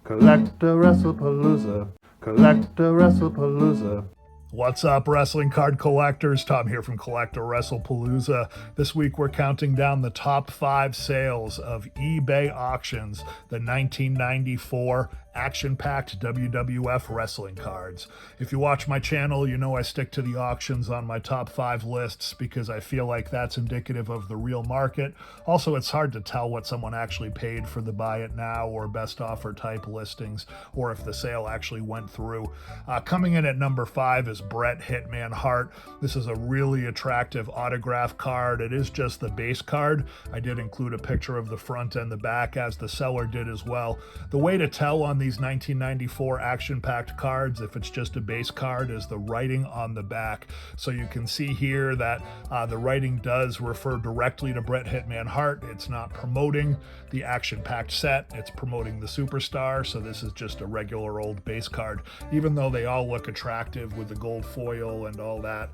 CollectAWrestlePalooza. CollectAWrestlePalooza. What's up, wrestling card collectors? Tom here from CollectAWrestlePalooza. This week we're counting down the top 5 sales of eBay auctions, the 1994 Action Packed WWF wrestling cards. If you watch my channel, you know I stick to the auctions on my top 5 lists because I feel like that's indicative of the real market. Also, it's hard to tell what someone actually paid for the buy it now or best offer type listings, or if the sale actually went through. Coming in at number 5 is Bret Hitman Hart. This is a really attractive autograph card. It is just the base card. I did include a picture of the front and the back, as the seller did as well. The way to tell on these 1994 action-packed cards, if it's just a base card, is the writing on the back. So you can see here that the writing does refer directly to Bret Hitman Hart. It's not promoting the action-packed set, it's promoting the superstar. So this is just a regular old base card, even though they all look attractive with the gold foil and all that.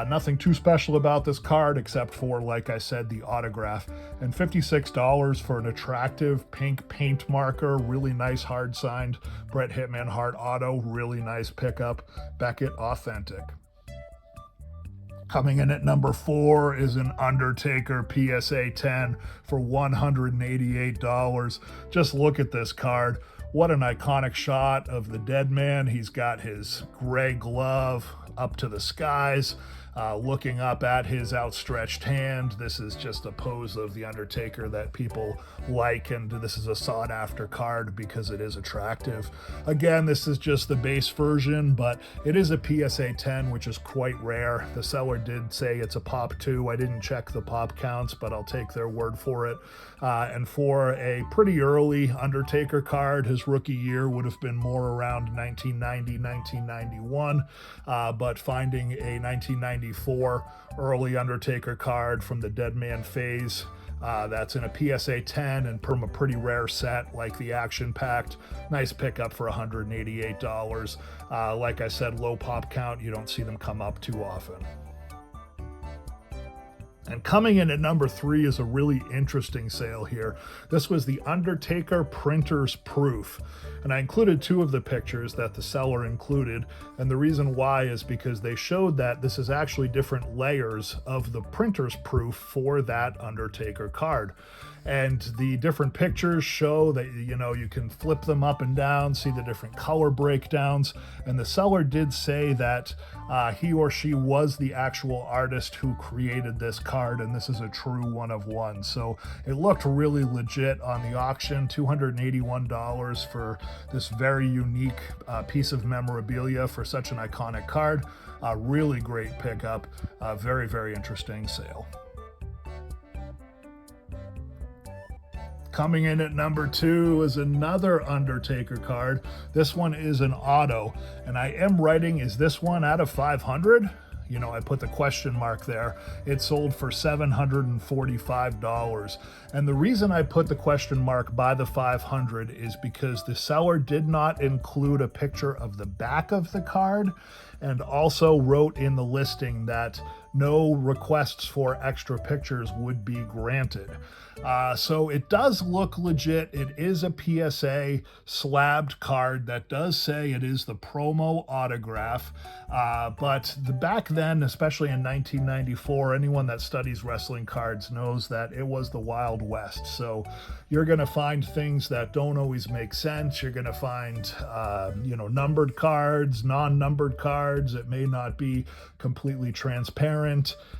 Nothing too special about this card except for, like I said, the autograph. And $56 for an attractive pink paint marker, really nice hard signed Bret Hitman Hart auto, really nice pickup. Beckett authentic. Coming in at number 4 is an Undertaker PSA 10 for $188. Just look at this card. What an iconic shot of the dead man. He's got his gray glove up to the skies, looking up at his outstretched hand. This is just a pose of the Undertaker that people like, and this is a sought after card because it is attractive. Again, this is just the base version, but it is a PSA 10, which is quite rare. The seller did say it's a pop 2. I didn't check the pop counts, but I'll take their word for it. And for a pretty early Undertaker card, his rookie year would have been more around 1990, 1991, but finding a 1994 early Undertaker card from the Dead Man phase that's in a PSA 10 and from a pretty rare set like the Action Packed, nice pickup for $188. Like I said, low pop count, you don't see them come up too often. And coming in at number 3 is a really interesting sale here. This was the Undertaker Printer's Proof. And I included 2 of the pictures that the seller included. And the reason why is because they showed that this is actually different layers of the printer's proof for that Undertaker card. And the different pictures show that, you know, you can flip them up and down, see the different color breakdowns. And the seller did say that he or she was the actual artist who created this card, and this is a true one of one. So it looked really legit on the auction. $281 for this very unique piece of memorabilia for such an iconic card. Really great pickup. Very, very interesting sale. Coming in at number 2 is another Undertaker card. This one is an auto, and I am writing, is this one out of 500? You know, I put the question mark there. It sold for $745. And the reason I put the question mark by the 500 is because the seller did not include a picture of the back of the card, and also wrote in the listing that no requests for extra pictures would be granted. So it does look legit. It is a PSA slabbed card that does say it is the promo autograph. But the back then, especially in 1994, anyone that studies wrestling cards knows that it was the Wild West. So you're going to find things that don't always make sense. You're going to find, numbered cards, non-numbered cards. It may not be completely transparent.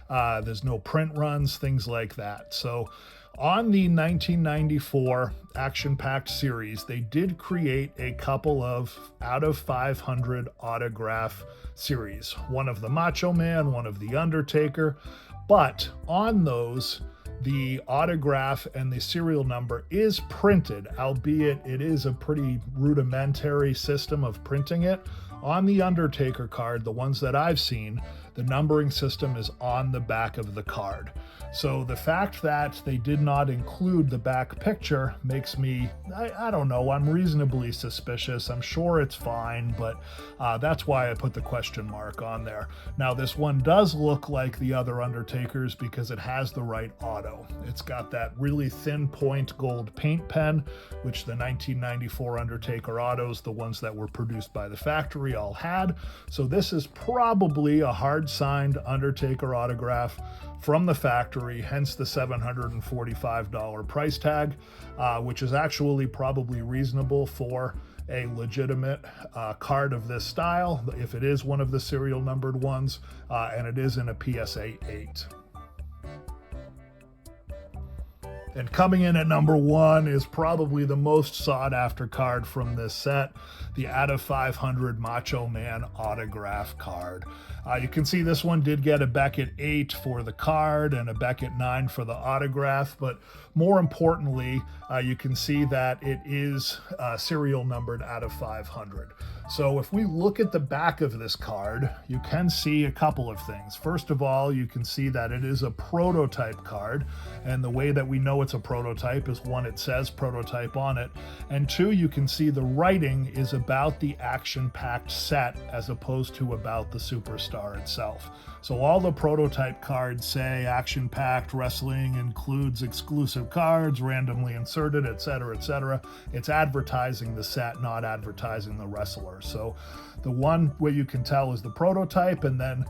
There's no print runs, things like that. So on the 1994 Action Packed series, they did create a couple of out of 500 autograph series. One of the Macho Man, one of the Undertaker. But on those, the autograph and the serial number is printed, albeit it is a pretty rudimentary system of printing it. On the Undertaker card, the ones that I've seen, the numbering system is on the back of the card. So the fact that they did not include the back picture makes me, I don't know, I'm reasonably suspicious. I'm sure it's fine, but that's why I put the question mark on there. Now, this one does look like the other Undertakers because it has the right auto. auto. It's got that really thin point gold paint pen, which the 1994 Undertaker autos, the ones that were produced by the factory, all had. So this is probably a hard signed Undertaker autograph from the factory, hence the $745 price tag, which is actually probably reasonable for a legitimate card of this style, if it is one of the serial numbered ones, and it is in a PSA 8. And coming in at number 1 is probably the most sought after card from this set, the out of 500 Macho Man autograph card. You can see this one did get a Beckett 8 for the card and a Beckett 9 for the autograph, but more importantly, you can see that it is serial numbered out of 500. So if we look at the back of this card, you can see a couple of things. First of all, you can see that it is a prototype card, and the way that we know it's a prototype is, one, it says prototype on it, and two, you can see the writing is about the Action Packed set as opposed to about the superstar itself. So all the prototype cards say Action Packed Wrestling includes exclusive cards, randomly inserted, etc., etc. It's advertising the set, not advertising the wrestler. So the one way you can tell is the prototype, and then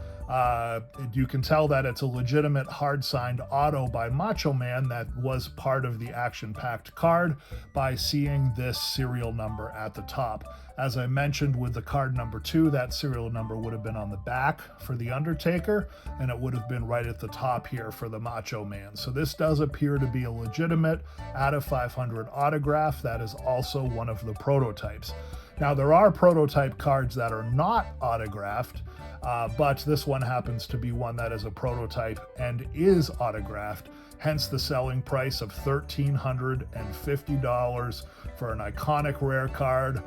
you can tell that it's a legitimate hard-signed auto by Macho Man that was part of the Action Packed card by seeing this serial number at the top. As I mentioned with the card number 2, that serial number would have been on the back for the Undertaker, and it would have been right at the top here for the Macho Man. So this does appear to be a legitimate out of 500 autograph that is also one of the prototypes. Now, there are prototype cards that are not autographed, but this one happens to be one that is a prototype and is autographed, hence the selling price of $1,350 for an iconic rare card.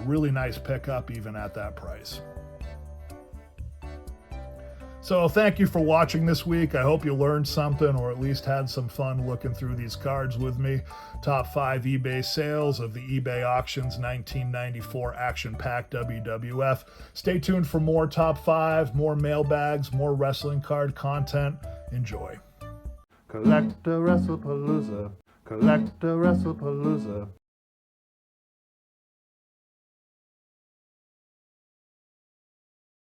Really nice pickup even at that price. So thank you for watching this week. I hope you learned something, or at least had some fun looking through these cards with me. Top 5 eBay sales of the eBay auctions 1994 Action Packed WWF. Stay tuned for more top 5, more mailbags, more wrestling card content. Enjoy. CollectAWrestlePalooza, CollectAWrestlePalooza.